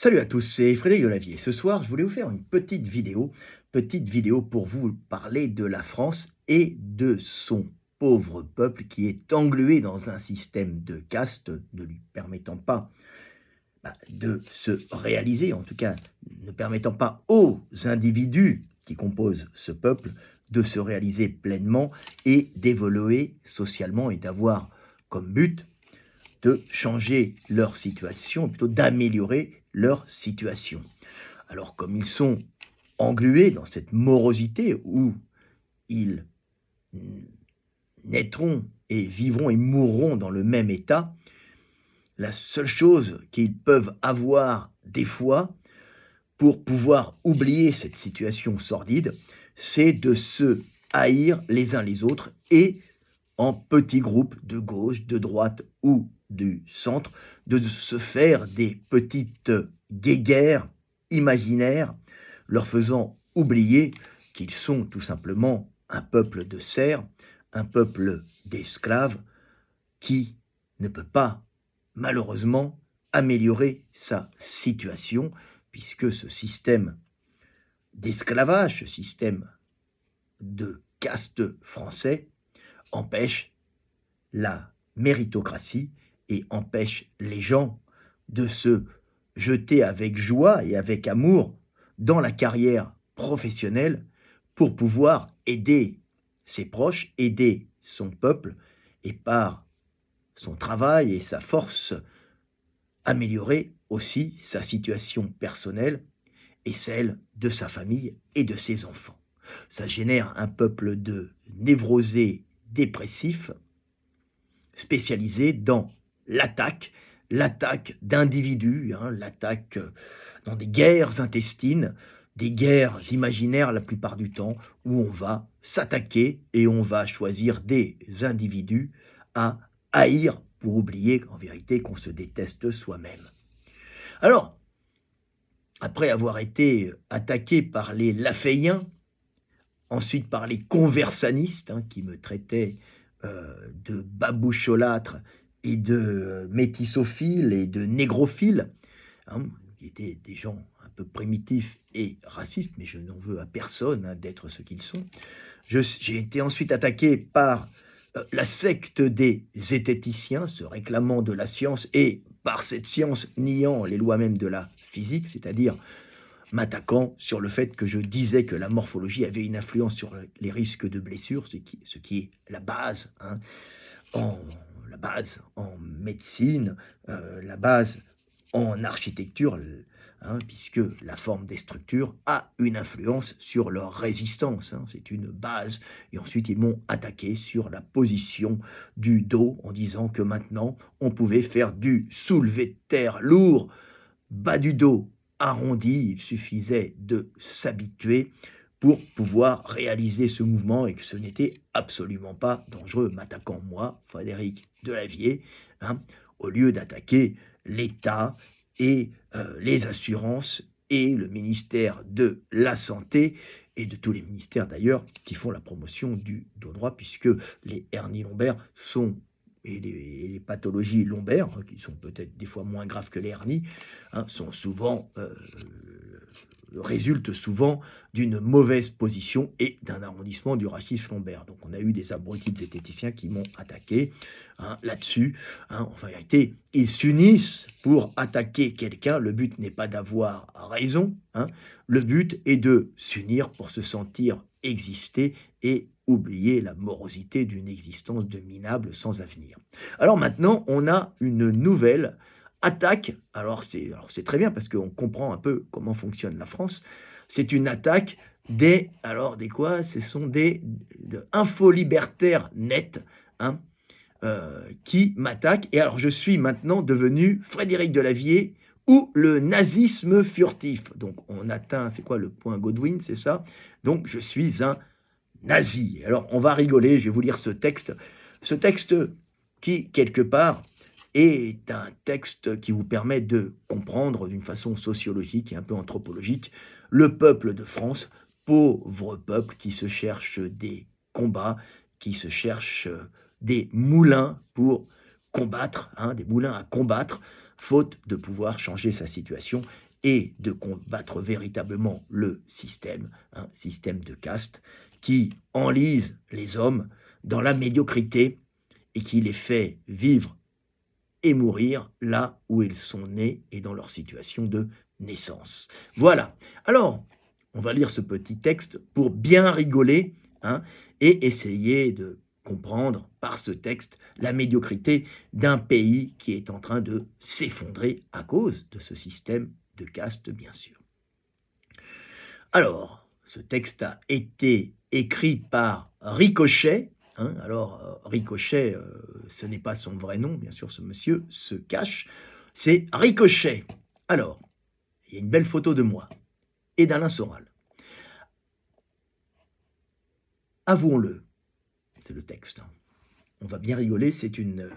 Salut à tous, c'est Frédéric Delavier. Ce soir, je voulais vous faire une petite vidéo pour vous parler de la France et de son pauvre peuple qui est englué dans un système de caste ne lui permettant pas de se réaliser, en tout cas ne permettant pas aux individus qui composent ce peuple de se réaliser pleinement et d'évoluer socialement et d'avoir comme but de changer leur situation, plutôt d'améliorer leur situation. Alors comme ils sont englués dans cette morosité où ils naîtront et vivront et mourront dans le même état, la seule chose qu'ils peuvent avoir des fois pour pouvoir oublier cette situation sordide, c'est de se haïr les uns les autres et en petits groupes de gauche, de droite ou du centre, de se faire des petites guéguerres imaginaires, leur faisant oublier qu'ils sont tout simplement un peuple de serfs, un peuple d'esclaves qui ne peut pas, malheureusement, améliorer sa situation, puisque ce système d'esclavage, ce système de caste français, empêche la méritocratie et empêche les gens de se jeter avec joie et avec amour dans la carrière professionnelle pour pouvoir aider ses proches, aider son peuple et par son travail et sa force améliorer aussi sa situation personnelle et celle de sa famille et de ses enfants. Ça génère un peuple de névrosés dépressifs, spécialisés dans l'attaque d'individus, l'attaque dans des guerres intestines, des guerres imaginaires la plupart du temps, où on va s'attaquer et on va choisir des individus à haïr pour oublier en vérité qu'on se déteste soi-même. Alors, après avoir été attaqué par les Lafayens, ensuite par les conversanistes, qui me traitaient de baboucholâtre et de métissophile et de négrophile, qui étaient des gens un peu primitifs et racistes, mais je n'en veux à personne d'être ce qu'ils sont. J'ai été ensuite attaqué par la secte des zététiciens, se réclamant de la science et par cette science niant les lois même de la physique, c'est-à-dire m'attaquant sur le fait que je disais que la morphologie avait une influence sur les risques de blessures, ce qui est la base, la base en médecine, la base en architecture, puisque la forme des structures a une influence sur leur résistance, c'est une base. Et ensuite, ils m'ont attaqué sur la position du dos en disant que maintenant, on pouvait faire du soulevé de terre lourd, bas du dos, arrondi, il suffisait de s'habituer pour pouvoir réaliser ce mouvement et que ce n'était absolument pas dangereux, m'attaquant moi, Frédéric Delavier, au lieu d'attaquer l'État et les assurances et le ministère de la Santé et de tous les ministères d'ailleurs qui font la promotion du dos droit, puisque les hernies lombaires sont et les pathologies lombaires, qui sont peut-être des fois moins graves que les hernies, sont souvent, résultent souvent d'une mauvaise position et d'un arrondissement du rachis lombaire. Donc on a eu des abrutis de zététiciens qui m'ont attaqué là-dessus. En vérité, ils s'unissent pour attaquer quelqu'un. Le but n'est pas d'avoir raison. Le but est de s'unir pour se sentir exister et oublier la morosité d'une existence de minable sans avenir. Alors maintenant, on a une nouvelle attaque. Alors c'est très bien parce qu'on comprend un peu comment fonctionne la France. C'est une attaque des quoi? Ce sont des infolibertaires nets, qui m'attaquent. Et alors je suis maintenant devenu Frédéric Delavier ou le nazisme furtif. Donc on atteint, c'est quoi le point Godwin, c'est ça? Donc je suis un nazi. Alors on va rigoler, je vais vous lire ce texte qui, quelque part, est un texte qui vous permet de comprendre d'une façon sociologique et un peu anthropologique le peuple de France, pauvre peuple qui se cherche des combats, qui se cherche des moulins pour combattre, des moulins à combattre, faute de pouvoir changer sa situation et de combattre véritablement le système, un système de caste qui enlise les hommes dans la médiocrité et qui les fait vivre et mourir là où ils sont nés et dans leur situation de naissance. Voilà. Alors, on va lire ce petit texte pour bien rigoler, hein, et essayer de comprendre par ce texte la médiocrité d'un pays qui est en train de s'effondrer à cause de ce système de caste, bien sûr. Alors, ce texte a été écrit par Ricochet. Hein, alors, Ricochet, ce n'est pas son vrai nom, bien sûr, ce monsieur se cache. C'est Ricochet. Alors, il y a une belle photo de moi et d'Alain Soral. Avouons-le, c'est le texte. On va bien rigoler, c'est une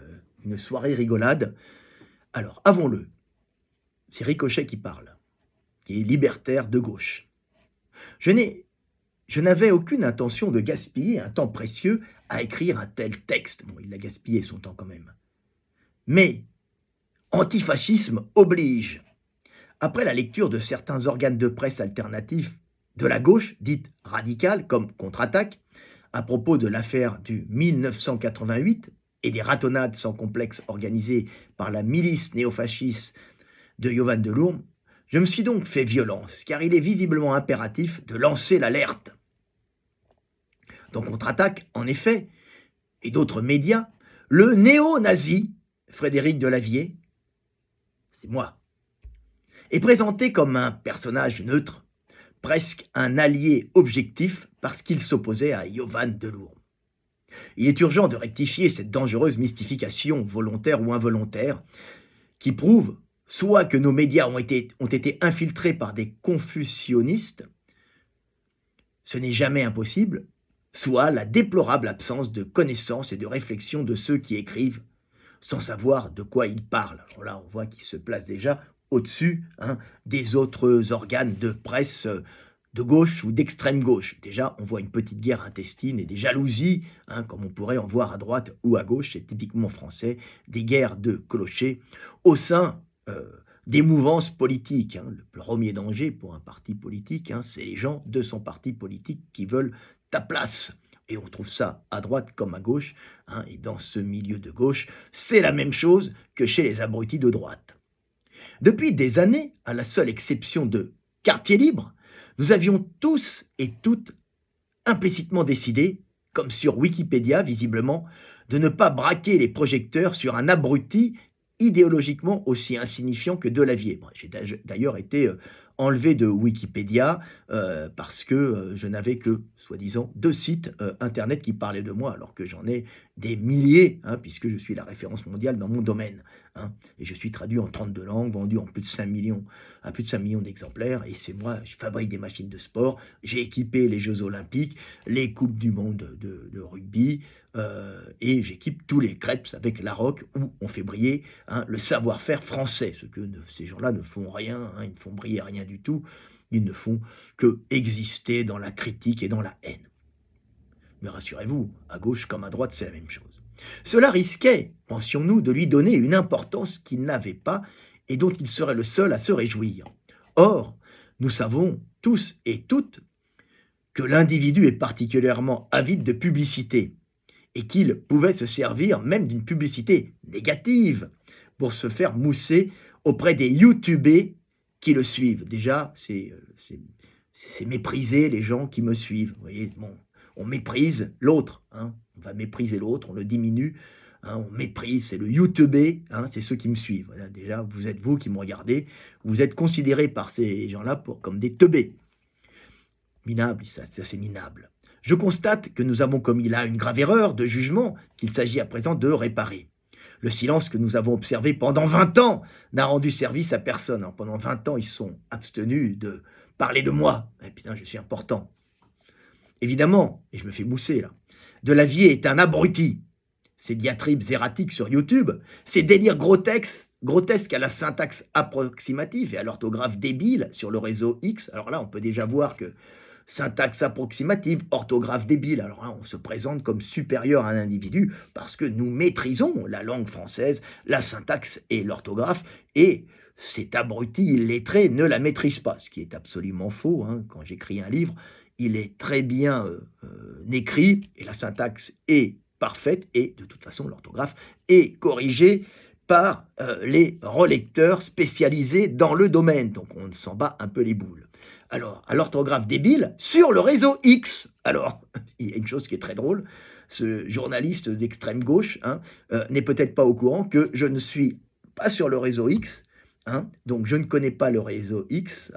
soirée rigolade. Alors, avouons-le, c'est Ricochet qui parle, qui est libertaire de gauche. Je n'avais aucune intention de gaspiller un temps précieux à écrire un tel texte. Bon, il a gaspillé son temps quand même. Mais antifascisme oblige. Après la lecture de certains organes de presse alternatifs de la gauche, dite radicale, comme Contre-Attaque, à propos de l'affaire du 1988 et des ratonnades sans complexe organisées par la milice néofasciste de Yovan Delourme, je me suis donc fait violence, car il est visiblement impératif de lancer l'alerte. Dans Contre-Attaque, en effet, et d'autres médias, le néo-nazi, Frédéric Delavier, c'est moi, est présenté comme un personnage neutre, presque un allié objectif parce qu'il s'opposait à Yovan Delourme. Il est urgent de rectifier cette dangereuse mystification, volontaire ou involontaire, qui prouve soit que nos médias ont été infiltrés par des confusionnistes, ce n'est jamais impossible, soit la déplorable absence de connaissance et de réflexion de ceux qui écrivent sans savoir de quoi ils parlent. Alors là, on voit qu'ils se placent déjà au-dessus, hein, des autres organes de presse de gauche ou d'extrême gauche. Déjà, on voit une petite guerre intestine et des jalousies, hein, comme on pourrait en voir à droite ou à gauche, c'est typiquement français, des guerres de clochers au sein des mouvances politiques. Hein. Le premier danger pour un parti politique, hein, c'est les gens de son parti politique qui veulent ta place. Et on trouve ça à droite comme à gauche, hein, et dans ce milieu de gauche, c'est la même chose que chez les abrutis de droite. Depuis des années, à la seule exception de Quartier Libre, nous avions tous et toutes implicitement décidé, comme sur Wikipédia visiblement, de ne pas braquer les projecteurs sur un abruti idéologiquement aussi insignifiant que Delavier. Bon, j'ai d'ailleurs été enlevé de Wikipédia parce que je n'avais que, soi-disant, 2 sites internet qui parlaient de moi, alors que j'en ai des milliers, hein, puisque je suis la référence mondiale dans mon domaine. Hein, et je suis traduit en 32 langues, vendu en plus de 5 millions, à plus de 5 millions d'exemplaires, et c'est moi, je fabrique des machines de sport, j'ai équipé les Jeux Olympiques, les Coupes du Monde de rugby, et j'équipe tous les crêpes avec la rock où on fait briller, hein, le savoir-faire français. Ce que ces gens-là ne font rien, hein, ils ne font briller rien du tout, ils ne font que exister dans la critique et dans la haine. Mais rassurez-vous, à gauche comme à droite, c'est la même chose. Cela risquait, pensions-nous, de lui donner une importance qu'il n'avait pas et dont il serait le seul à se réjouir. Or, nous savons tous et toutes que l'individu est particulièrement avide de publicité, et qu'il pouvait se servir même d'une publicité négative pour se faire mousser auprès des youtubés qui le suivent. Déjà, c'est mépriser les gens qui me suivent. Vous voyez, bon, on méprise l'autre, hein, on va mépriser l'autre, on le diminue, hein, on méprise, c'est le youtubé, hein, c'est ceux qui me suivent. Voilà, déjà, vous êtes vous qui me regardez, vous êtes considérés par ces gens-là comme des teubés. Minable, ça c'est minable. Je constate que nous avons commis là une grave erreur de jugement qu'il s'agit à présent de réparer. Le silence que nous avons observé pendant 20 ans n'a rendu service à personne. Alors, pendant 20 ans, ils se sont abstenus de parler de moi. Et putain, je suis important. Évidemment, et je me fais mousser là, Delavier est un abruti. Ses diatribes erratiques sur YouTube, ses délires grotesques à la syntaxe approximative et à l'orthographe débile sur le réseau X. Alors là, on peut déjà voir que syntaxe approximative, orthographe débile. Alors là, on se présente comme supérieur à un individu parce que nous maîtrisons la langue française, la syntaxe et l'orthographe, et cet abruti illettré ne la maîtrise pas, ce qui est absolument faux, hein. Quand j'écris un livre, il est très bien écrit et la syntaxe est parfaite et de toute façon l'orthographe est corrigée par les relecteurs spécialisés dans le domaine. Donc on s'en bat un peu les boules. Alors, à l'orthographe débile, sur le réseau X. Alors, il y a une chose qui est très drôle, ce journaliste d'extrême gauche n'est peut-être pas au courant que je ne suis pas sur le réseau X, donc je ne connais pas le réseau X,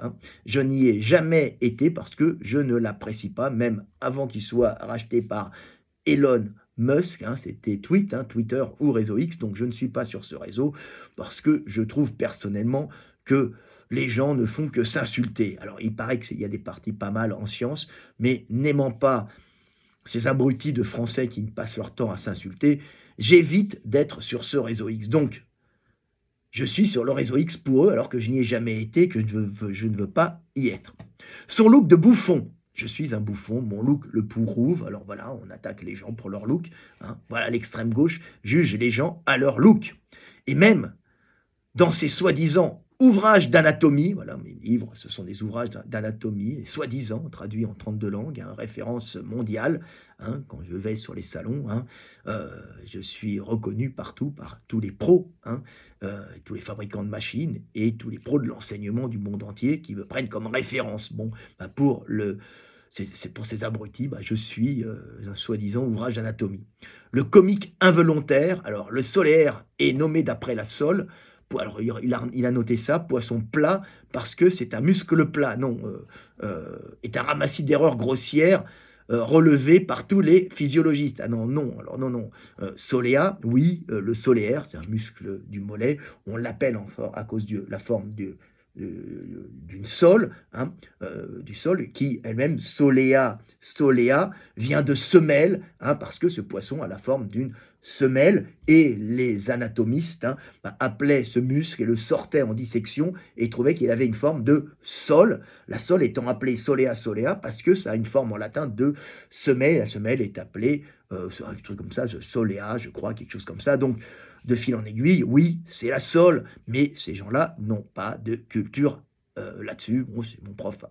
je n'y ai jamais été parce que je ne l'apprécie pas, même avant qu'il soit racheté par Elon Musk, c'était Twitter ou réseau X, donc je ne suis pas sur ce réseau parce que je trouve personnellement que les gens ne font que s'insulter. Alors il paraît qu'il y a des partis pas mal en sciences, mais n'aimant pas ces abrutis de Français qui passent leur temps à s'insulter, j'évite d'être sur ce réseau X. Donc, je suis sur le réseau X pour eux, alors que je n'y ai jamais été, que je ne veux pas y être. Son look de bouffon. Je suis un bouffon, mon look le prouve. Alors voilà, on attaque les gens pour leur look. Voilà, l'extrême gauche juge les gens à leur look. Et même, dans ces soi-disant ouvrages d'anatomie, voilà, mes livres, ce sont des ouvrages d'anatomie, soi-disant, traduits en 32 langues, référence mondiale, quand je vais sur les salons, je suis reconnu partout par tous les pros, tous les fabricants de machines et tous les pros de l'enseignement du monde entier qui me prennent comme référence. Bon, c'est pour ces abrutis, je suis un soi-disant ouvrage d'anatomie. Le comique involontaire, alors le solaire est nommé d'après la sole. Alors, il a noté ça, poisson plat, parce que c'est un muscle plat. Non, est un ramassis d'erreurs grossières relevées par tous les physiologistes. Ah non, non, alors non. Solea, oui, le solaire, c'est un muscle du mollet. On l'appelle à cause de la forme d'une sole, du sol, qui elle-même, solea, vient de semelle, parce que ce poisson a la forme d'une semelle, et les anatomistes appelaient ce muscle et le sortaient en dissection et trouvaient qu'il avait une forme de sole, la sole étant appelée solea parce que ça a une forme en latin de semelle, la semelle est appelée un truc comme ça, solea, je crois, quelque chose comme ça. Donc de fil en aiguille, oui, c'est la sole, mais ces gens-là n'ont pas de culture là-dessus. Bon, c'est mon prof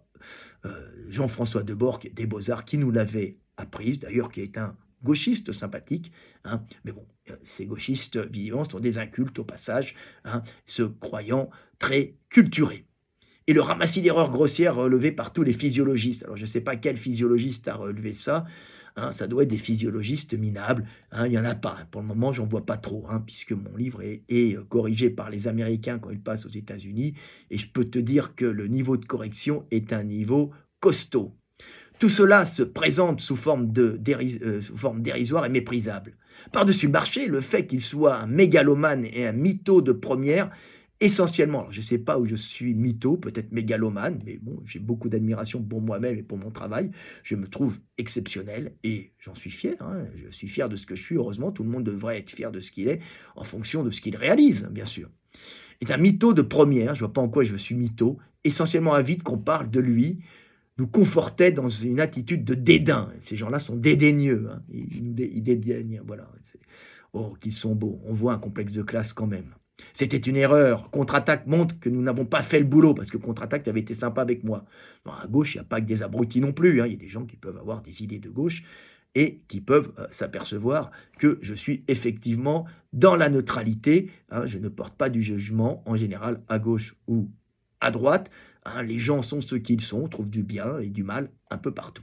Jean-François Deborg des Beaux-Arts qui nous l'avait apprise, d'ailleurs qui est un gauchiste sympathique, mais bon, ces gauchistes vivants sont des incultes au passage, se croyant très culturés. Et le ramassis d'erreurs grossières relevé par tous les physiologistes. Alors je ne sais pas quel physiologiste a relevé ça, ça doit être des physiologistes minables, il n'y en a pas. Pour le moment, j'en vois pas trop, puisque mon livre est corrigé par les Américains quand il passe aux États-Unis, et je peux te dire que le niveau de correction est un niveau costaud. Tout cela se présente sous forme dérisoire et méprisable. Par-dessus le marché, le fait qu'il soit un mégalomane et un mytho de première, essentiellement, alors je ne sais pas où je suis mytho, peut-être mégalomane, mais bon, j'ai beaucoup d'admiration pour moi-même et pour mon travail. Je me trouve exceptionnel et j'en suis fier. Je suis fier de ce que je suis. Heureusement, tout le monde devrait être fier de ce qu'il est en fonction de ce qu'il réalise, bien sûr. Est un mytho de première, je ne vois pas en quoi je suis mytho, essentiellement avide qu'on parle de lui, nous confortait dans une attitude de dédain. Ces gens-là sont dédaigneux, ils dédaignent, voilà. Oh, qu'ils sont beaux, on voit un complexe de classe quand même. C'était une erreur. Contre-attaque montre que nous n'avons pas fait le boulot, parce que Contre-attaque avait été sympa avec moi. Non, à gauche, il n'y a pas que des abrutis non plus, il y a des gens qui peuvent avoir des idées de gauche et qui peuvent s'apercevoir que je suis effectivement dans la neutralité. Je ne porte pas du jugement, en général, à gauche ou à droite. Les gens sont ce qu'ils sont, on trouve du bien et du mal un peu partout.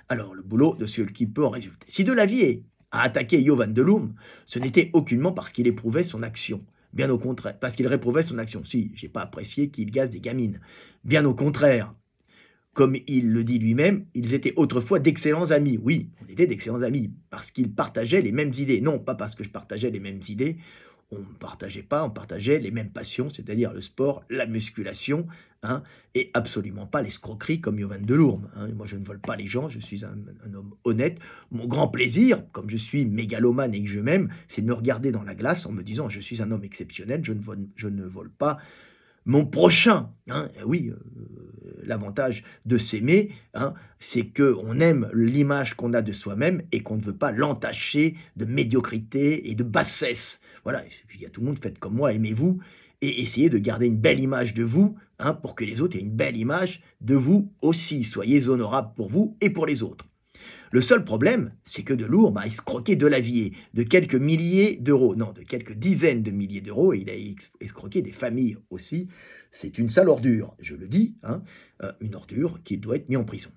Alors, le boulot de ce qui peut en résulter. Si Delavier a attaqué Jo van der Loom, ce n'était aucunement parce qu'il éprouvait son action. Bien au contraire, parce qu'il réprouvait son action. Si, j'ai pas apprécié qu'il gaze des gamines. Bien au contraire. Comme il le dit lui-même, ils étaient autrefois d'excellents amis. Oui, on était d'excellents amis, parce qu'ils partageaient les mêmes idées. Non, pas parce que je partageais les mêmes idées, on ne partageait pas, on partageait les mêmes passions, c'est-à-dire le sport, la musculation, et absolument pas l'escroquerie comme Jo van der Loom. Moi, je ne vole pas les gens, je suis un homme honnête. Mon grand plaisir, comme je suis mégalomane et que je m'aime, c'est de me regarder dans la glace en me disant « je suis un homme exceptionnel, je ne vole pas mon prochain ». Oui, l'avantage de s'aimer, c'est qu'on aime l'image qu'on a de soi-même et qu'on ne veut pas l'entacher de médiocrité et de bassesse. Voilà, il y a tout le monde, faites comme moi, aimez-vous. et essayez de garder une belle image de vous, hein, pour que les autres aient une belle image de vous aussi. Soyez honorables pour vous et pour les autres. Le seul problème, c'est que Delourme a escroqué Delavier de quelques milliers d'euros, non, de quelques dizaines de milliers d'euros, et il a escroqué des familles aussi. C'est une sale ordure, je le dis, hein, une ordure qui doit être mise en prison.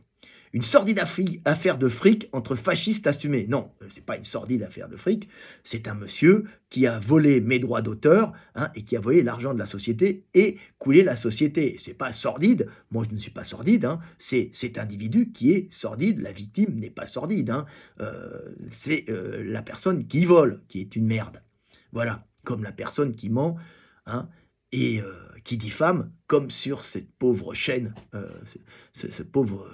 Une sordide affaire de fric entre fascistes assumés. Non, c'est pas une sordide affaire de fric, c'est un monsieur qui a volé mes droits d'auteur, hein, et qui a volé l'argent de la société et coulé la société. C'est pas sordide, moi je ne suis pas sordide, hein, c'est cet individu qui est sordide, la victime n'est pas sordide, hein, c'est la personne qui vole qui est une merde. Voilà, comme la personne qui ment, hein, et qui diffame, comme sur cette pauvre chaîne, ce pauvre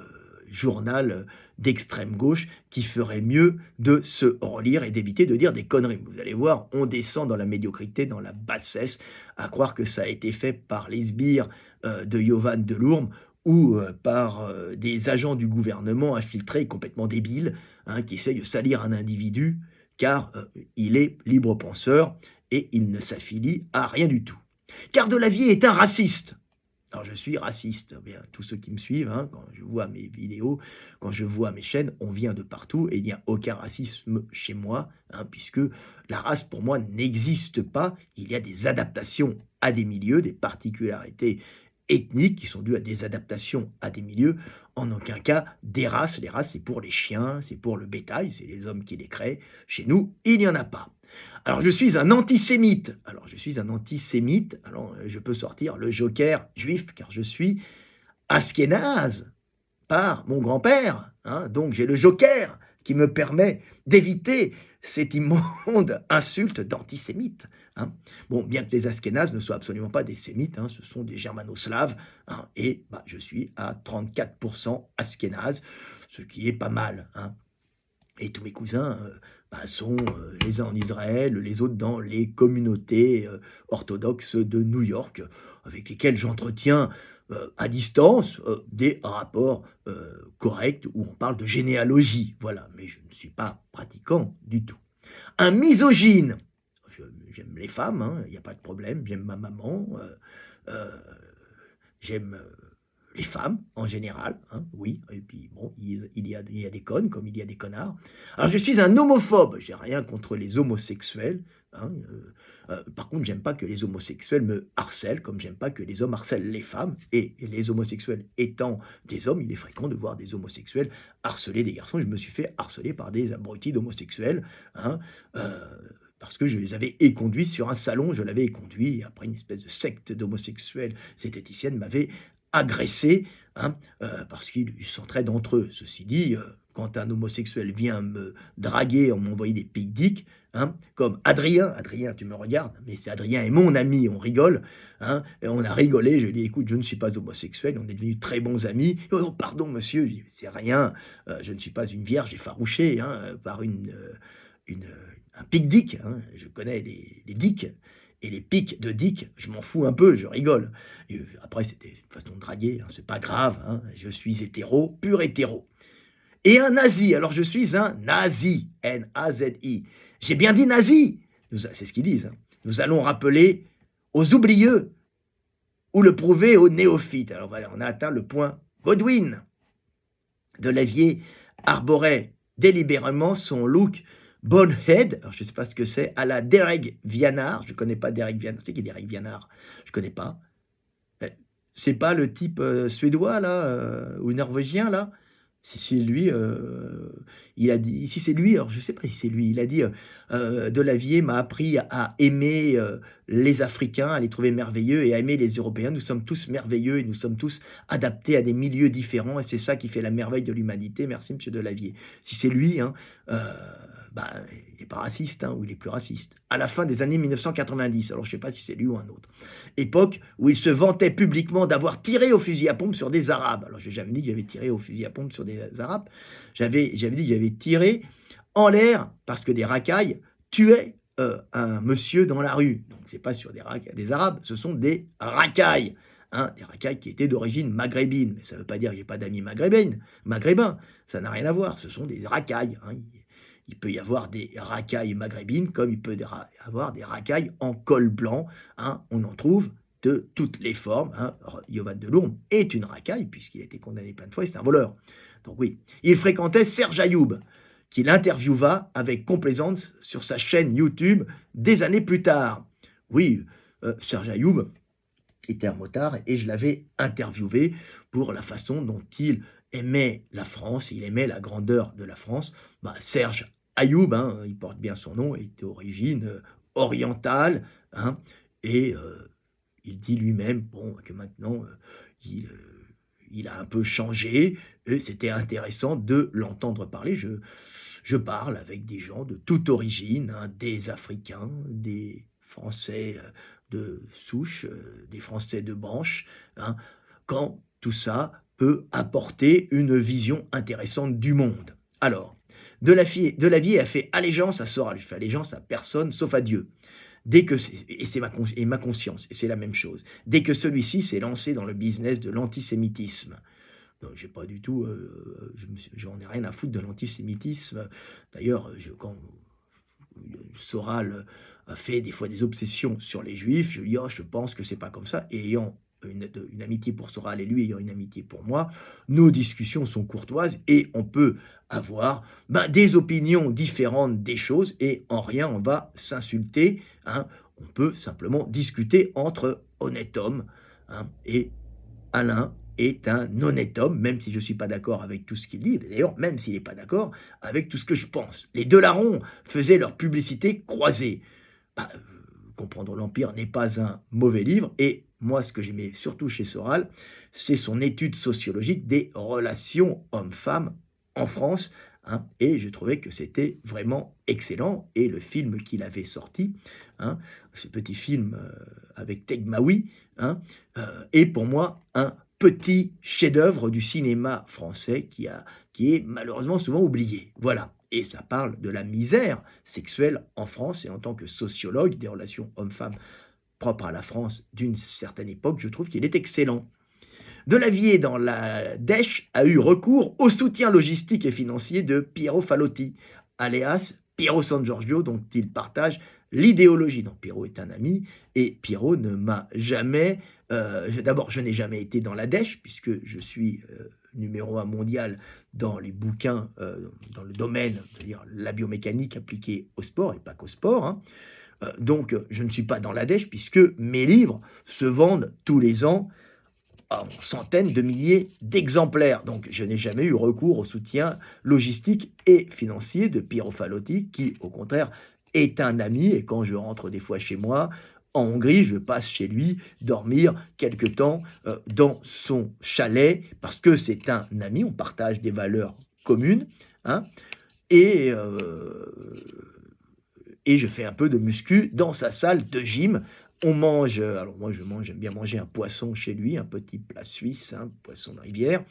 journal d'extrême gauche qui ferait mieux de se relire et d'éviter de dire des conneries. Vous allez voir, on descend dans la médiocrité, dans la bassesse, à croire que ça a été fait par les sbires de Yovan Delourme ou par des agents du gouvernement infiltrés complètement débiles, hein, qui essayent de salir un individu car il est libre penseur et il ne s'affilie à rien du tout. Car Delavier est un raciste. Alors je suis raciste, bien, tous ceux qui me suivent, hein, quand je vois mes vidéos, quand je vois mes chaînes, on vient de partout et il n'y a aucun racisme chez moi, hein, puisque la race pour moi n'existe pas, il y a des adaptations à des milieux, des particularités ethniques qui sont dues à des adaptations à des milieux, en aucun cas des races. Les races c'est pour les chiens, c'est pour le bétail, c'est les hommes qui les créent, chez nous il n'y en a pas. Alors, je suis un antisémite. Alors, je peux sortir le joker juif, car je suis askénaze par mon grand-père. Hein, donc, j'ai le joker qui me permet d'éviter cette immonde insulte d'antisémite. Hein. Bon, bien que les askénazes ne soient absolument pas des sémites, hein, ce sont des germanoslaves, hein, et je suis à 34% askénaze, ce qui est pas mal. Hein. Et tous mes cousins sont les uns en Israël, les autres dans les communautés orthodoxes de New York, avec lesquelles j'entretiens à distance des rapports corrects où on parle de généalogie. Voilà, mais je ne suis pas pratiquant du tout. Un misogyne. J'aime les femmes, hein, il n'y a pas de problème, j'aime ma maman, j'aime les femmes, en général, hein, oui, et puis bon, il y a des connes comme il y a des connards. Alors je suis un homophobe, j'ai rien contre les homosexuels, hein, par contre j'aime pas que les homosexuels me harcèlent, comme j'aime pas que les hommes harcèlent les femmes, et les homosexuels étant des hommes, il est fréquent de voir des homosexuels harceler des garçons. Je me suis fait harceler par des abrutis d'homosexuels, hein, parce que je les avais éconduits sur un salon, je l'avais éconduit, et après une espèce de secte d'homosexuels zététiciennes m'avait agressé, hein, parce qu'ils s'entraident entre eux. Ceci dit, quand un homosexuel vient me draguer en m'envoyant des pics dicks, hein, comme Adrien, tu me regardes, mais c'est Adrien est mon ami, on rigole, hein, et on a rigolé, je lui ai dit, écoute, je ne suis pas homosexuel, on est devenus très bons amis. Oh, pardon monsieur, je dis, c'est rien, je ne suis pas une vierge effarouchée, hein, par un pic dick, hein, je connais les dicks, et les pics de dick, je m'en fous un peu, je rigole. Et après, c'était une façon de draguer, hein, c'est pas grave, hein, je suis hétéro, pur hétéro. Et un nazi, alors je suis un nazi, N-A-Z-I. J'ai bien dit nazi, c'est ce qu'ils disent. Hein. Nous allons rappeler aux oublieux ou le prouver aux néophytes. Alors voilà, on a atteint le point Godwin. Delavier arborait délibérément son look bonehead, alors je ne sais pas ce que c'est, à la Derek Vianard. Je ne connais pas Derek Vianard. C'est qui Derek Vianard? Je ne connais pas. C'est pas le type suédois, là, ou norvégien, là? Si c'est lui, il a dit, si c'est lui, alors je ne sais pas si c'est lui, il a dit Delavier m'a appris à aimer les Africains, à les trouver merveilleux et à aimer les Européens. Nous sommes tous merveilleux et nous sommes tous adaptés à des milieux différents et c'est ça qui fait la merveille de l'humanité. Merci, monsieur Delavier. Si c'est lui, hein, il n'est pas raciste, hein, ou il est plus raciste. À la fin des années 1990, alors je ne sais pas si c'est lui ou un autre, époque où il se vantait publiquement d'avoir tiré au fusil à pompe sur des Arabes. Alors je n'ai jamais dit que j'avais tiré au fusil à pompe sur des Arabes, j'avais dit que j'avais tiré en l'air parce que des racailles tuaient un monsieur dans la rue. Donc c'est pas sur des Arabes, ce sont des racailles. Hein, des racailles qui étaient d'origine maghrébine. Mais ça ne veut pas dire que j'ai pas d'amis maghrébins, ça n'a rien à voir, ce sont des racailles. Hein. il peut y avoir des racailles maghrébines comme il peut y avoir des racailles en col blanc, hein. On en trouve de toutes les formes, hein. Yovan Delourme est une racaille puisqu'il a été condamné plein de fois et c'est un voleur. Donc oui, il fréquentait Serge Ayoub, qu'il interviewa avec complaisance sur sa chaîne YouTube des années plus tard. Oui, Serge Ayoub était un motard et je l'avais interviewé pour la façon dont il aimait la France, il aimait la grandeur de la France. Serge Ayoub, hein, il porte bien son nom, est d'origine orientale, hein, et il dit lui-même bon, que maintenant il a un peu changé et c'était intéressant de l'entendre parler. Je parle avec des gens de toute origine, hein, des Africains, des Français de souche, des Français de branche, hein, quand tout ça peut apporter une vision intéressante du monde. Alors, Delavier a fait allégeance à Soral, il fait allégeance à personne sauf à Dieu. Et c'est ma conscience, et c'est la même chose. Dès que celui-ci s'est lancé dans le business de l'antisémitisme, donc j'ai pas du tout, j'en ai rien à foutre de l'antisémitisme. D'ailleurs, quand Soral a fait des fois des obsessions sur les Juifs, je dis je pense que c'est pas comme ça. Et ayant une amitié pour Soral et lui ayant une amitié pour moi, nos discussions sont courtoises et on peut avoir des opinions différentes des choses et en rien on va s'insulter, hein. On peut simplement discuter entre honnêtes hommes, hein, et Alain est un honnête homme, même si je ne suis pas d'accord avec tout ce qu'il dit, d'ailleurs, même s'il n'est pas d'accord avec tout ce que je pense. Les Delarron faisaient leur publicité croisée. Comprendre l'Empire n'est pas un mauvais livre, et moi, ce que j'aimais surtout chez Soral, c'est son étude sociologique des relations hommes-femmes en France, hein, et je trouvais que c'était vraiment excellent, et le film qu'il avait sorti, hein, ce petit film avec Tegmaoui, hein, est pour moi un petit chef-d'œuvre du cinéma français qui est malheureusement souvent oublié. Voilà. Et ça parle de la misère sexuelle en France, et en tant que sociologue des relations hommes-femmes propres à la France d'une certaine époque, je trouve qu'il est excellent. Delavier, dans la Dèche, a eu recours au soutien logistique et financier de Piero Fallotti, alias Piero San Giorgio, dont il partage l'idéologie. Donc Piero est un ami, et Piero ne m'a jamais... D'abord, je n'ai jamais été dans la Dèche, puisque je suis numéro 1 mondial dans les bouquins, dans le domaine, c'est-à-dire la biomécanique appliquée au sport, et pas qu'au sport, hein. Donc, je ne suis pas dans la Dèche, puisque mes livres se vendent tous les ans en centaines de milliers d'exemplaires. Donc, je n'ai jamais eu recours au soutien logistique et financier de Piero Fallotti, qui, au contraire, est un ami. Et quand je rentre des fois chez moi, en Hongrie, je passe chez lui dormir quelque temps dans son chalet, parce que c'est un ami, on partage des valeurs communes, hein, et je fais un peu de muscu dans sa salle de gym. On mange, alors moi j'aime bien manger un poisson chez lui, un petit plat suisse, hein, poisson de rivière.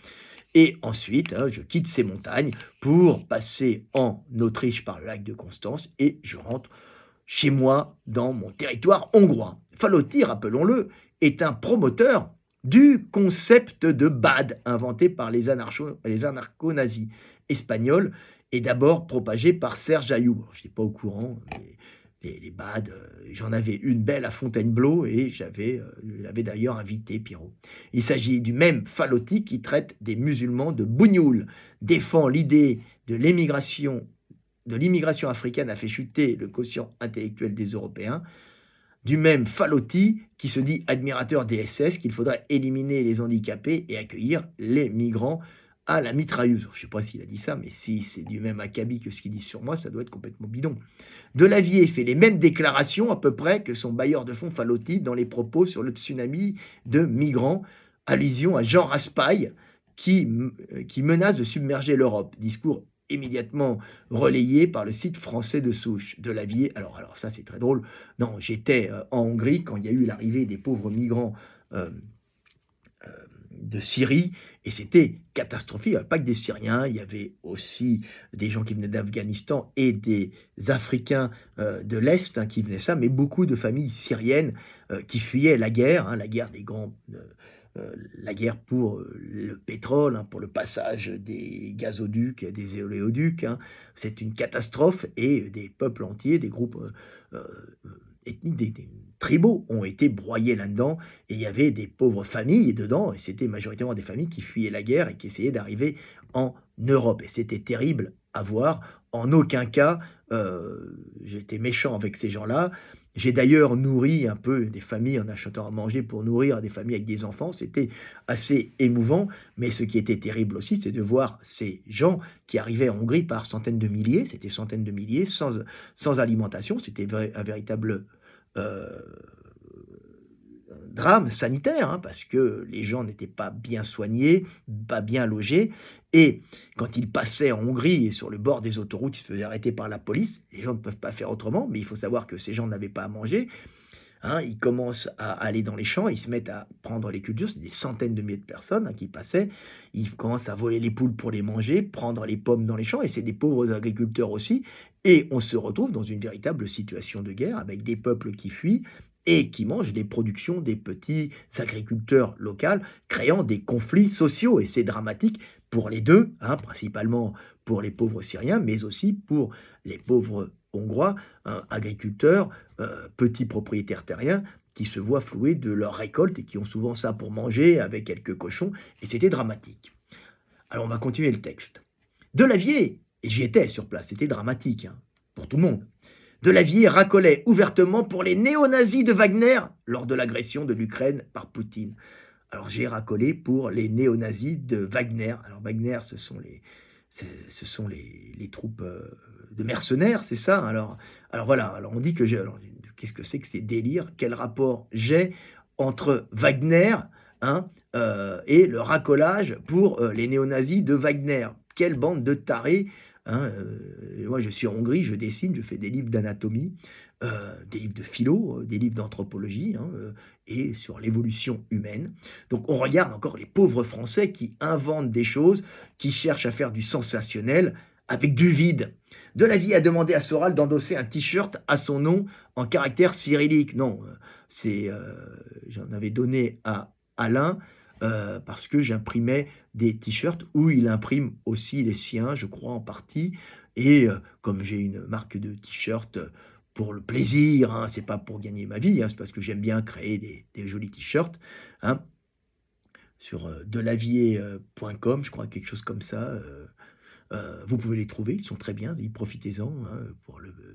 Et ensuite, je quitte ces montagnes pour passer en Autriche par le lac de Constance et je rentre chez moi dans mon territoire hongrois. Fallotti, rappelons-le, est un promoteur du concept de BAD inventé par les anarcho-nazis espagnols et d'abord propagé par Serge Ayoub. Je n'étais pas au courant, mais les BAD, j'en avais une belle à Fontainebleau et je l'avais d'ailleurs invité, Pierrot. Il s'agit du même Fallotti qui traite des musulmans de bougnoules, défend l'idée de l'immigration africaine a fait chuter le quotient intellectuel des Européens, du même Fallotti qui se dit admirateur des SS, qu'il faudrait éliminer les handicapés et accueillir les migrants à la mitrailleuse. Je ne sais pas s'il a dit ça, mais si c'est du même acabit que ce qu'il dit sur moi, ça doit être complètement bidon. Delavier fait les mêmes déclarations à peu près que son bailleur de fonds Fallotti dans les propos sur le tsunami de migrants, allusion à Jean Raspail qui menace de submerger l'Europe. Discours immédiatement relayé par le site français de souche. Delavier, alors ça c'est très drôle, non, j'étais en Hongrie quand il y a eu l'arrivée des pauvres migrants de Syrie, et c'était catastrophique. Il n'y avait pas que des Syriens, il y avait aussi des gens qui venaient d'Afghanistan et des Africains de l'Est qui venaient ça, mais beaucoup de familles syriennes qui fuyaient la guerre, hein, la guerre pour le pétrole, hein, pour le passage des gazoducs et des éoléoducs, hein. C'est une catastrophe et des peuples entiers, des groupes ethniques, des tribaux ont été broyés là-dedans et il y avait des pauvres familles dedans et c'était majoritairement des familles qui fuyaient la guerre et qui essayaient d'arriver en Europe et c'était terrible à voir. En aucun cas, j'étais méchant avec ces gens-là. J'ai d'ailleurs nourri un peu des familles en achetant à manger pour nourrir des familles avec des enfants. C'était assez émouvant, mais ce qui était terrible aussi, c'est de voir ces gens qui arrivaient en Hongrie par centaines de milliers, c'était centaines de milliers, sans alimentation. C'était un véritable euh, drame sanitaire, hein, parce que les gens n'étaient pas bien soignés, pas bien logés. Et quand ils passaient en Hongrie et sur le bord des autoroutes, ils se faisaient arrêter par la police. Les gens ne peuvent pas faire autrement, mais il faut savoir que ces gens n'avaient pas à manger. Hein, ils commencent à aller dans les champs, ils se mettent à prendre les cultures, c'est des centaines de milliers de personnes, hein, qui passaient, ils commencent à voler les poules pour les manger, prendre les pommes dans les champs, et c'est des pauvres agriculteurs aussi, et on se retrouve dans une véritable situation de guerre avec des peuples qui fuient et qui mangent les productions des petits agriculteurs locaux, créant des conflits sociaux, et c'est dramatique pour les deux, hein, principalement pour les pauvres Syriens, mais aussi pour les pauvres Hongrois, hein, agriculteurs, petits propriétaires terriens qui se voient flouer de leurs récoltes et qui ont souvent ça pour manger avec quelques cochons, et c'était dramatique. Alors on va continuer le texte. Delavier, et j'y étais sur place, c'était dramatique, hein, pour tout le monde. Delavier racolait ouvertement pour les néo-nazis de Wagner lors de l'agression de l'Ukraine par Poutine. Alors j'ai racolé pour les néo-nazis de Wagner. Alors Wagner, ce sont les troupes de mercenaires, c'est ça. Alors voilà, alors on dit que qu'est-ce que c'est que ces délires? Quel rapport j'ai entre Wagner, hein, et le racolage pour les néo-nazis de Wagner? Quelle bande de tarés, hein, moi je suis en Hongrie, je dessine, je fais des livres d'anatomie, des livres de philo, des livres d'anthropologie, hein, et sur l'évolution humaine. Donc on regarde encore les pauvres Français qui inventent des choses, qui cherchent à faire du sensationnel avec du vide. Delavier a demandé à Soral d'endosser un t-shirt à son nom en caractère cyrillique. Non, j'en avais donné à Alain parce que j'imprimais des t-shirts où il imprime aussi les siens, je crois en partie. Et comme j'ai une marque de t-shirts pour le plaisir, hein, c'est pas pour gagner ma vie, hein, c'est parce que j'aime bien créer des jolis t-shirts, hein, sur delavier.com, je crois, quelque chose comme ça. Vous pouvez les trouver, ils sont très bien, profitez-en, hein,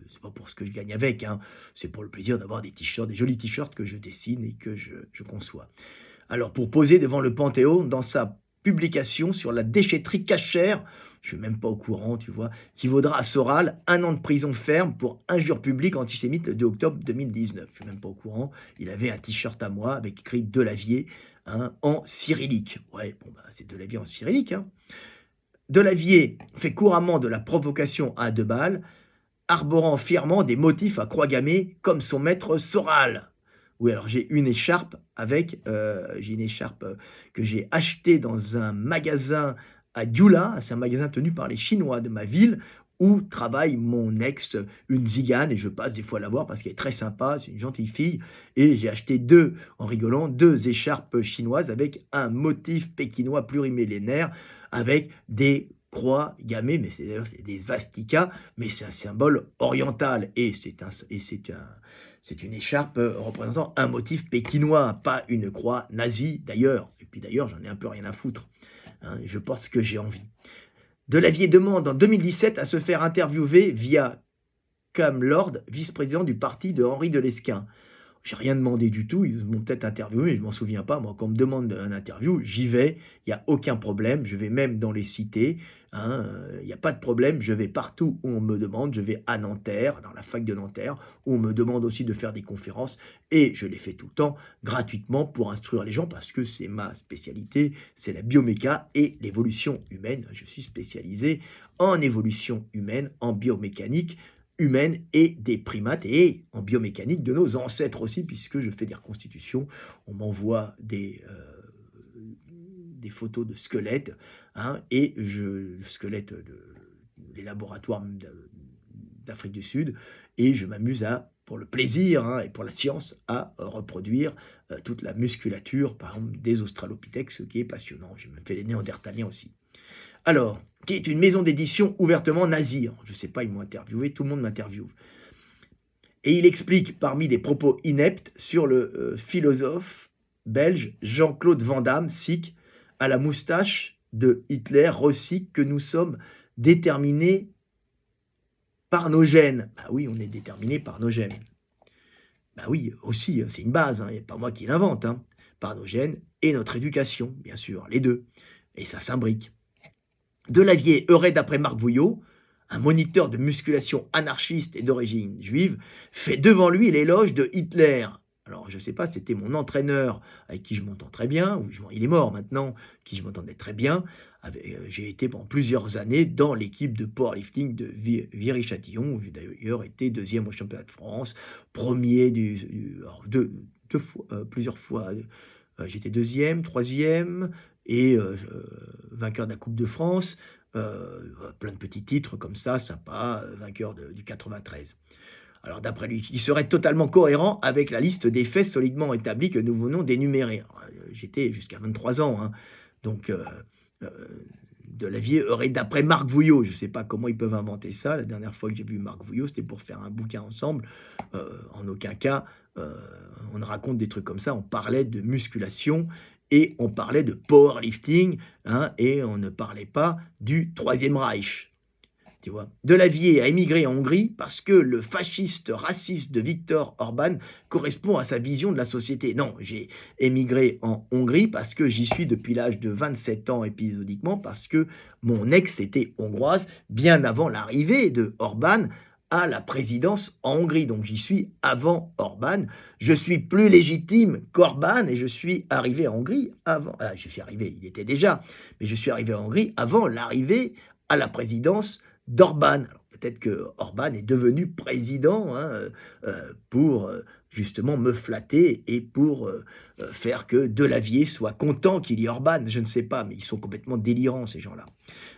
c'est pas pour ce que je gagne avec, hein, c'est pour le plaisir d'avoir des t-shirts, des jolis t-shirts que je dessine et que je conçois. Alors, pour poser devant le Panthéon, dans sa publication sur la déchetterie cachère, je suis même pas au courant, tu vois, qui vaudra à Soral 1 an de prison ferme pour injure publique antisémite le 2 octobre 2019. Je suis même pas au courant. Il avait un t-shirt à moi avec écrit Delavier, hein, en cyrillique. Ouais, bon, bah, c'est Delavier en cyrillique, hein. Delavier fait couramment de la provocation à 2 balles, arborant fièrement des motifs à croix gammée comme son maître Soral. Oui, alors j'ai une écharpe que j'ai achetée dans un magasin à Gyula, c'est un magasin tenu par les Chinois de ma ville, où travaille mon ex, une zigane, et je passe des fois la voir parce qu'elle est très sympa, c'est une gentille fille, et j'ai acheté en rigolant, 2 écharpes chinoises avec un motif pékinois plurimillénaire, avec des croix gammées, mais c'est des svastikas, mais c'est un symbole oriental, et c'est une écharpe représentant un motif pékinois, pas une croix nazie d'ailleurs. Et puis d'ailleurs, j'en ai un peu rien à foutre, hein, je porte ce que j'ai envie. Delavier demande en 2017 à se faire interviewer via Cam Lord, vice-président du parti de Henri de Lesquen. J'ai rien demandé du tout, ils m'ont peut-être interviewé, mais je m'en souviens pas. Moi, quand on me demande un interview, j'y vais, il n'y a aucun problème, je vais même dans les cités, hein, il n'y a pas de problème, je vais partout où on me demande, je vais à Nanterre, dans la fac de Nanterre, où on me demande aussi de faire des conférences, et je les fais tout le temps, gratuitement, pour instruire les gens, parce que c'est ma spécialité, c'est la bioméca et l'évolution humaine. Je suis spécialisé en évolution humaine, en biomécanique, humaine et des primates et en biomécanique de nos ancêtres aussi, puisque je fais des reconstitutions. On m'envoie des photos de squelettes, hein, et squelettes les laboratoires d'Afrique du Sud, et je m'amuse à pour le plaisir hein, et pour la science, à reproduire toute la musculature, par exemple, des Australopithèques, ce qui est passionnant. J'ai même fait les Néandertaliens aussi. Alors, qui est une maison d'édition ouvertement nazie. Je ne sais pas, ils m'ont interviewé, tout le monde m'interviewe. Et il explique, parmi des propos ineptes, sur le philosophe belge Jean-Claude Van Damme, sikh, à la moustache de Hitler, Rossic, que nous sommes déterminés par nos gènes. Bah oui, on est déterminés par nos gènes. Bah oui, aussi, c'est une base, hein, et pas moi qui l'invente, hein, par nos gènes et notre éducation, bien sûr, les deux. Et ça s'imbrique. Delavier aurait, d'après Marc Vouillot, un moniteur de musculation anarchiste et d'origine juive, fait devant lui l'éloge de Hitler. Alors, je ne sais pas, c'était mon entraîneur avec qui je m'entends très bien, il est mort maintenant, qui je m'entendais très bien. J'ai été pendant plusieurs années dans l'équipe de powerlifting de Viry-Châtillon, où j'ai d'ailleurs été deuxième au championnat de France, premier plusieurs fois. J'étais deuxième, troisième et vainqueur de la Coupe de France. Plein de petits titres comme ça, sympa, vainqueur du 93. Alors d'après lui, il serait totalement cohérent avec la liste des faits solidement établis que nous venons d'énumérer. J'étais jusqu'à 23 ans, hein. Donc Delavier aurait, d'après Marc Vouillot, je ne sais pas comment ils peuvent inventer ça, la dernière fois que j'ai vu Marc Vouillot, c'était pour faire un bouquin ensemble. En aucun cas, on raconte des trucs comme ça, on parlait de musculation, et on parlait de powerlifting, hein, et on ne parlait pas du Troisième Reich. Tu vois. Delavier a émigré en Hongrie parce que le fasciste raciste de Viktor Orban correspond à sa vision de la société. Non, j'ai émigré en Hongrie parce que j'y suis depuis l'âge de 27 ans épisodiquement, parce que mon ex était hongroise bien avant l'arrivée de Orban à la présidence en Hongrie. Donc j'y suis avant Orban. Je suis plus légitime qu'Orban et je suis arrivé en Hongrie avant. Je suis arrivé, il était déjà, mais je suis arrivé en Hongrie avant l'arrivée à la présidence d'Orban. Alors peut-être que Orban est devenu président hein, pour justement me flatter et pour faire que Delavier soit content qu'il y ait Orban. Je ne sais pas, mais ils sont complètement délirants ces gens-là.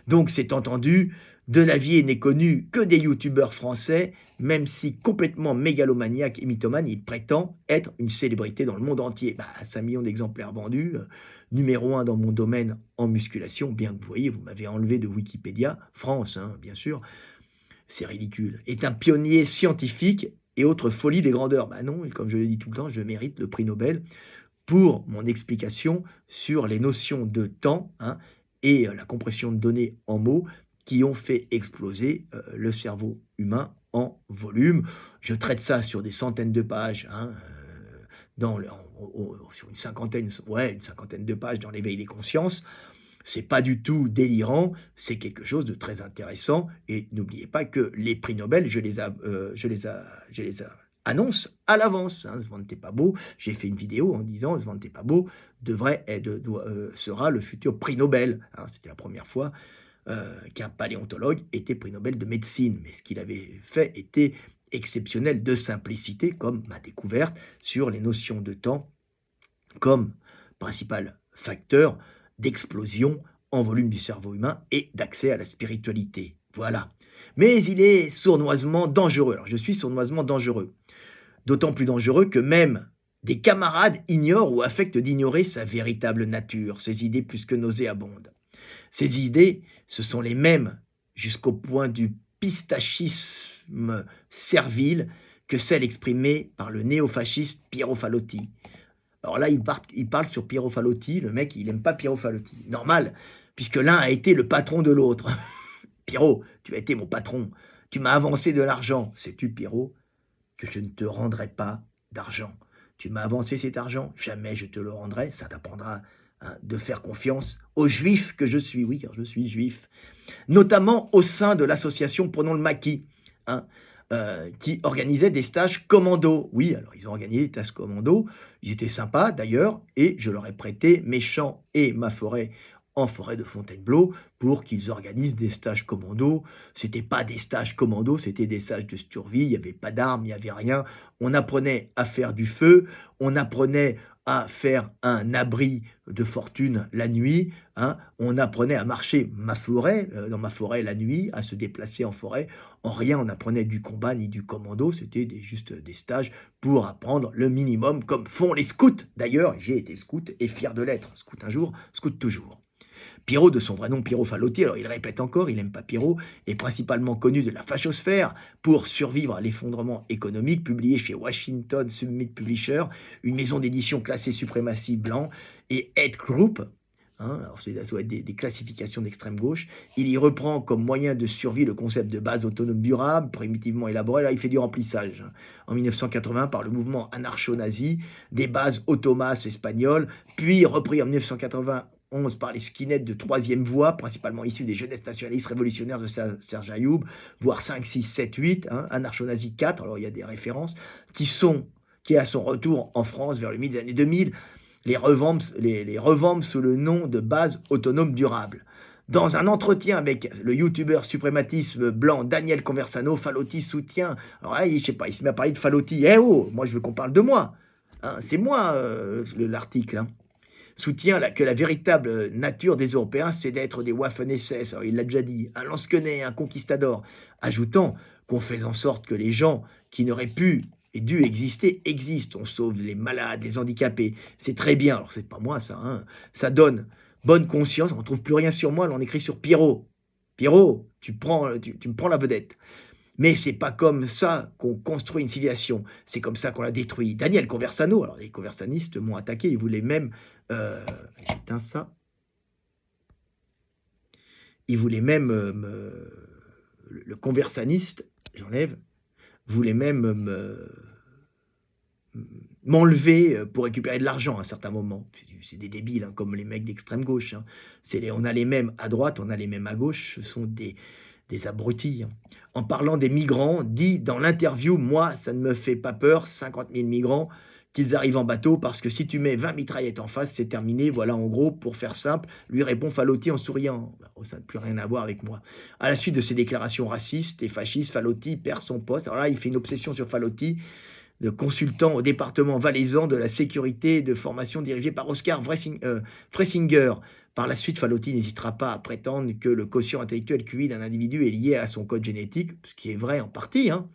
Donc c'est entendu, Delavier n'est connu que des youtubeurs français, même si complètement mégalomaniaque et mythomane, il prétend être une célébrité dans le monde entier. 5 millions d'exemplaires vendus, numéro 1 dans mon domaine en musculation, bien que vous voyez, vous m'avez enlevé de Wikipédia, France, hein, bien sûr, c'est ridicule. Est un pionnier scientifique et autres folies des grandeurs. Non, et comme je le dis tout le temps, je mérite le prix Nobel pour mon explication sur les notions de temps hein, et la compression de données en mots qui ont fait exploser le cerveau humain en volume. Je traite ça sur des centaines de pages, hein, sur une cinquantaine de pages dans l'éveil des consciences. C'est pas du tout délirant, c'est quelque chose de très intéressant. Et n'oubliez pas que les prix Nobel, je les annonce à l'avance. Hein, Svante Pääbo, j'ai fait une vidéo en disant Svante Pääbo sera le futur prix Nobel. Hein, c'était la première fois qu'un paléontologue était prix Nobel de médecine. Mais ce qu'il avait fait était exceptionnel de simplicité, comme ma découverte sur les notions de temps comme principal facteur d'explosion en volume du cerveau humain et d'accès à la spiritualité. Voilà. Mais il est sournoisement dangereux. Alors je suis sournoisement dangereux. D'autant plus dangereux que même des camarades ignorent ou affectent d'ignorer sa véritable nature, ses idées plus que nauséabondes. Ces idées, ce sont les mêmes, jusqu'au point du pistachisme servile, que celles exprimées par le néofasciste Piero Falotti. Alors là, il parle sur Piero Falotti, le mec, il n'aime pas Piero Falotti. Normal, puisque l'un a été le patron de l'autre. Piero, tu as été mon patron, tu m'as avancé de l'argent. Sais-tu, Piero, que je ne te rendrai pas d'argent. Tu m'as avancé cet argent, jamais je te le rendrai, ça t'apprendra de faire confiance aux juifs que je suis, oui, car je suis juif, notamment au sein de l'association Prenons le Maquis, hein, qui organisait des stages commando. Oui, alors ils ont organisé des stages commando, ils étaient sympas d'ailleurs, et je leur ai prêté mes champs et ma forêt en forêt de Fontainebleau pour qu'ils organisent des stages commando. C'était pas des stages commando, c'était des stages de survie, il n'y avait pas d'armes, il n'y avait rien. On apprenait à faire du feu, on apprenait à faire un abri de fortune la nuit, hein. On apprenait à marcher dans ma forêt la nuit, à se déplacer en forêt. En rien, on apprenait du combat ni du commando, c'était juste des stages pour apprendre le minimum, comme font les scouts. D'ailleurs, j'ai été scout et fier de l'être. Scout un jour, scout toujours. Pirot, de son vrai nom Pirot Falotti, alors il répète encore, il n'aime pas Pirot, est principalement connu de la fachosphère pour survivre à l'effondrement économique, publié chez Washington Summit Publisher, une maison d'édition classée suprématie blanc, et Head Group, hein, alors ça doit être des classifications d'extrême gauche. Il y reprend comme moyen de survie le concept de base autonome durable, primitivement élaboré. Là, il fait du remplissage. En 1980, par le mouvement anarcho-nazi, des bases automas espagnoles, puis repris en 1991 par les skinheads de troisième voie, principalement issus des jeunesses nationalistes révolutionnaires de Serge Ayoub, voire 5, 6, 7, 8, hein, anarcho-nazi 4, alors il y a des références, qui est à son retour en France vers le milieu des années 2000, les revampent sous le nom de base autonome durable. Dans un entretien avec le youtubeur suprématisme blanc Daniel Conversano, Falotti soutient, alors là, je sais pas, il se met à parler de Falotti, eh oh, moi je veux qu'on parle de moi, hein, c'est moi l'article, hein. Soutient que la véritable nature des Européens, c'est d'être des Waffen-SS, alors il l'a déjà dit, un lance-quenet, un conquistador, ajoutant qu'on fait en sorte que les gens qui n'auraient pu et dû exister existent. On sauve les malades, les handicapés, c'est très bien. Alors c'est pas moi ça, hein. Ça donne bonne conscience, on ne trouve plus rien sur moi, là on écrit sur Pierrot. Pierrot, tu me prends la vedette. Mais c'est pas comme ça qu'on construit une civilisation, c'est comme ça qu'on la détruit. Daniel Conversano, alors les conversanistes m'ont attaqué, ils voulaient même... j'éteins ça. Ils voulaient même... le conversaniste, j'enlève, voulait même m'enlever pour récupérer de l'argent à un certain moment. C'est des débiles, hein, comme les mecs d'extrême gauche, hein. On a les mêmes à droite, on a les mêmes à gauche, ce sont des abrutis, hein. En parlant des migrants, dit dans l'interview, moi, ça ne me fait pas peur, 50 000 migrants, qu'ils arrivent en bateau, parce que si tu mets 20 mitraillettes en face, c'est terminé, voilà en gros, pour faire simple, lui répond Falotti en souriant. Oh, ça n'a plus rien à voir avec moi. À la suite de ces déclarations racistes et fascistes, Falotti perd son poste. Alors là, il fait une obsession sur Falotti, de consultant au département valaisan de la sécurité de formation dirigé par Oscar Fressinger. Par la suite, Falotti n'hésitera pas à prétendre que le quotient intellectuel QI d'un individu est lié à son code génétique, ce qui est vrai en partie, hein,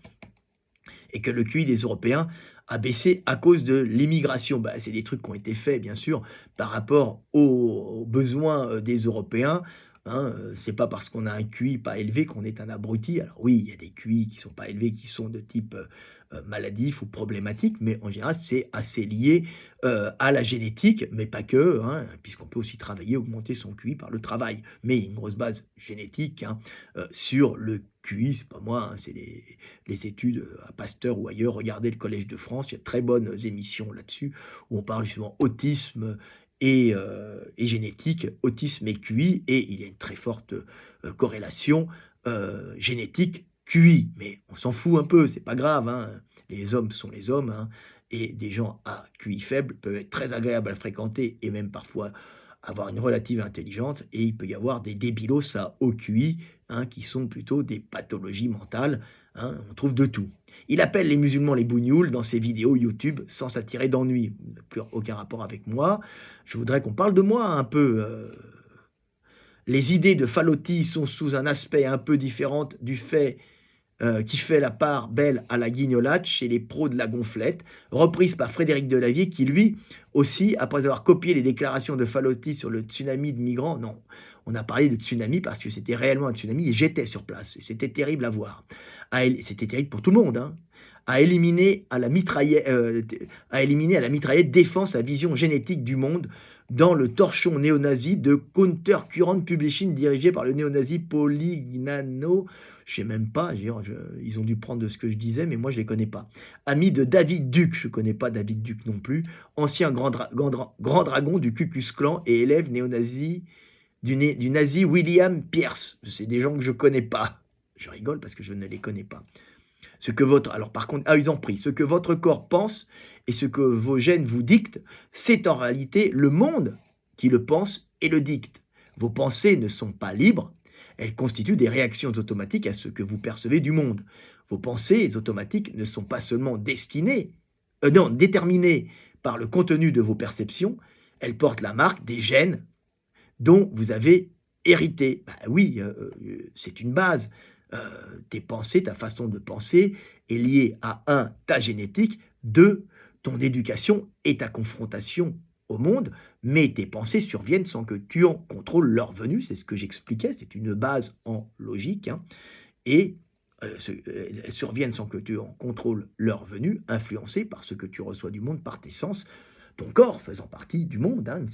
et que le QI des Européens a baissé à cause de l'immigration. C'est des trucs qui ont été faits, bien sûr, par rapport aux besoins des Européens. Hein, c'est pas parce qu'on a un QI pas élevé qu'on est un abruti. Alors oui, il y a des QI qui sont pas élevés, qui sont de type maladif ou problématique, mais en général, c'est assez lié à la génétique, mais pas que, hein, puisqu'on peut aussi travailler, augmenter son QI par le travail. Mais il y a une grosse base génétique, hein, sur le QI, c'est pas moi, hein, c'est les études à Pasteur ou ailleurs. Regardez le Collège de France, il y a de très bonnes émissions là-dessus, où on parle justement autisme et génétique, autisme et QI, et il y a une très forte corrélation génétique QI, mais on s'en fout un peu, c'est pas grave, hein. Les hommes sont les hommes, hein, et des gens à QI faible peuvent être très agréables à fréquenter et même parfois avoir une relative intelligence, et il peut y avoir des débilos à haut QI, hein, qui sont plutôt des pathologies mentales, hein, on trouve de tout. Il appelle les musulmans les bougnoules dans ses vidéos YouTube sans s'attirer d'ennui, plus aucun rapport avec moi. Je voudrais qu'on parle de moi un peu. Les idées de Falotti sont sous un aspect un peu différent du fait qui fait la part belle à la guignolade chez les pros de la gonflette, reprise par Frédéric Delavier, qui lui aussi, après avoir copié les déclarations de Falotti sur le tsunami de migrants, non, on a parlé de tsunami parce que c'était réellement un tsunami et j'étais sur place, et c'était terrible à voir. C'était terrible pour tout le monde, hein. À éliminer à la mitraillette défend sa vision génétique du monde dans le torchon néo-nazi de Counter Current Publishing dirigé par le néo-nazi Polignano. Je sais même pas, ils ont dû prendre de ce que je disais, mais moi je les connais pas. Ami de David Duke, je connais pas David Duke non plus, ancien grand dragon du Ku Klux Klan et élève néo-nazi du nazi William Pierce. C'est des gens que je connais pas. Je rigole parce que je ne les connais pas. Alors par contre, ils ont pris. Ce que votre corps pense et ce que vos gènes vous dictent, c'est en réalité le monde qui le pense et le dicte. Vos pensées ne sont pas libres, elles constituent des réactions automatiques à ce que vous percevez du monde. Vos pensées automatiques ne sont pas seulement déterminées par le contenu de vos perceptions, elles portent la marque des gènes dont vous avez hérité. Bah oui, c'est une base. Tes pensées, ta façon de penser est liée à un, ta génétique, deux, ton éducation et ta confrontation au monde, mais tes pensées surviennent sans que tu en contrôles leur venue, c'est ce que j'expliquais, c'est une base en logique, hein, et elles surviennent sans que tu en contrôles leur venue, influencées par ce que tu reçois du monde par tes sens, ton corps faisant partie du monde, hein,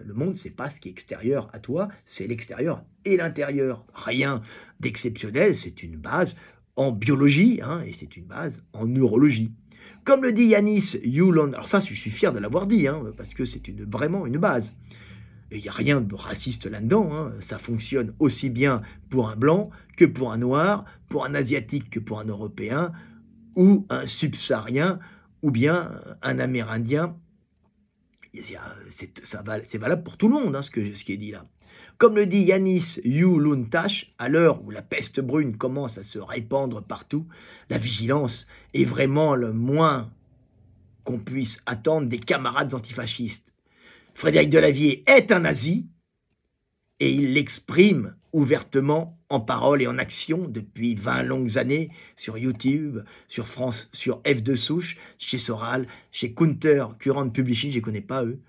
le monde, c'est pas ce qui est extérieur à toi, c'est l'extérieur et l'intérieur. Rien d'exceptionnel, c'est une base en biologie, hein, et c'est une base en neurologie. Comme le dit Yanis Yulon, alors ça, je suis fier de l'avoir dit, hein, parce que c'est vraiment une base. Il n'y a rien de raciste là-dedans, hein, ça fonctionne aussi bien pour un blanc que pour un noir, pour un asiatique que pour un européen, ou un subsaharien, ou bien un amérindien. C'est valable pour tout le monde, hein, ce qui est dit là. Comme le dit Yanis Yuluntash, à l'heure où la peste brune commence à se répandre partout, la vigilance est vraiment le moins qu'on puisse attendre des camarades antifascistes. Frédéric Delavier est un nazi et il l'exprime ouvertement en parole et en action depuis 20 longues années sur YouTube, sur France, sur F2 Souche, chez Soral, chez Counter Current Publishing, je ne connais pas eux.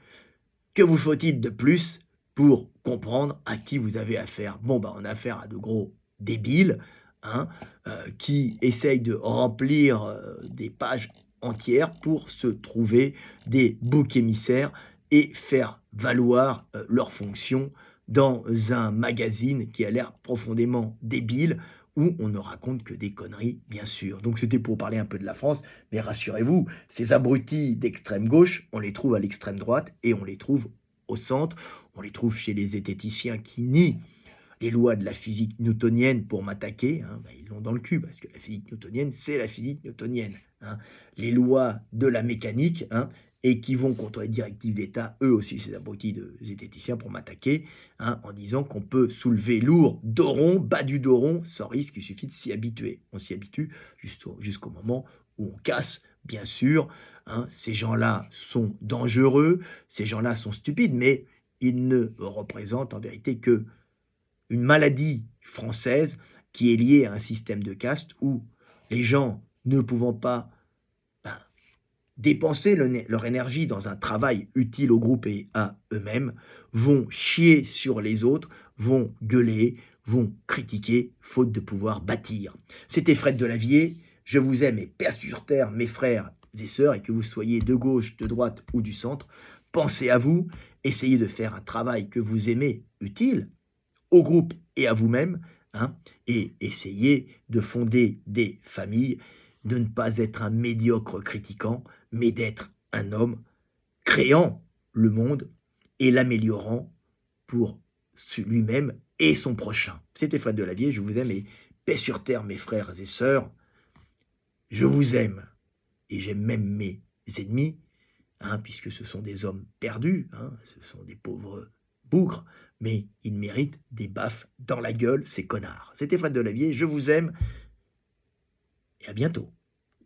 Que vous faut-il de plus pour comprendre à qui vous avez affaire? Bon, bah, on a affaire à de gros débiles, hein, qui essayent de remplir des pages entières pour se trouver des boucs émissaires et faire valoir leur fonction dans un magazine qui a l'air profondément débile, où on ne raconte que des conneries, bien sûr. Donc c'était pour parler un peu de la France, mais rassurez-vous, ces abrutis d'extrême gauche, on les trouve à l'extrême droite et on les trouve au centre, on les trouve chez les zététiciens qui nient les lois de la physique newtonienne pour m'attaquer, hein, ils l'ont dans le cul, parce que la physique newtonienne, c'est la physique newtonienne. Hein. Les lois de la mécanique, hein, et qui vont contre les directives d'État, eux aussi, ces abrutis de zététiciens, pour m'attaquer, hein, en disant qu'on peut soulever lourd, dos rond, bas du dos rond, sans risque, il suffit de s'y habituer. On s'y habitue jusqu'au moment où on casse, bien sûr. Hein, ces gens-là sont dangereux, ces gens-là sont stupides, mais ils ne représentent en vérité que une maladie française qui est liée à un système de caste où les gens ne pouvant pas dépenser leur énergie dans un travail utile au groupe et à eux-mêmes, vont chier sur les autres, vont gueuler, vont critiquer, faute de pouvoir bâtir. C'était Fred Delavier, je vous aime et paix sur terre, mes frères et sœurs, et que vous soyez de gauche, de droite ou du centre, pensez à vous, essayez de faire un travail que vous aimez, utile, au groupe et à vous-même, hein, et essayez de fonder des familles, de ne pas être un médiocre critiquant, mais d'être un homme créant le monde et l'améliorant pour lui-même et son prochain. C'était Fred Delavier, je vous aime et paix sur terre, mes frères et sœurs. Je vous aime et j'aime même mes ennemis, hein, puisque ce sont des hommes perdus, hein, ce sont des pauvres bougres, mais ils méritent des baffes dans la gueule, ces connards. C'était Fred Delavier, je vous aime et à bientôt.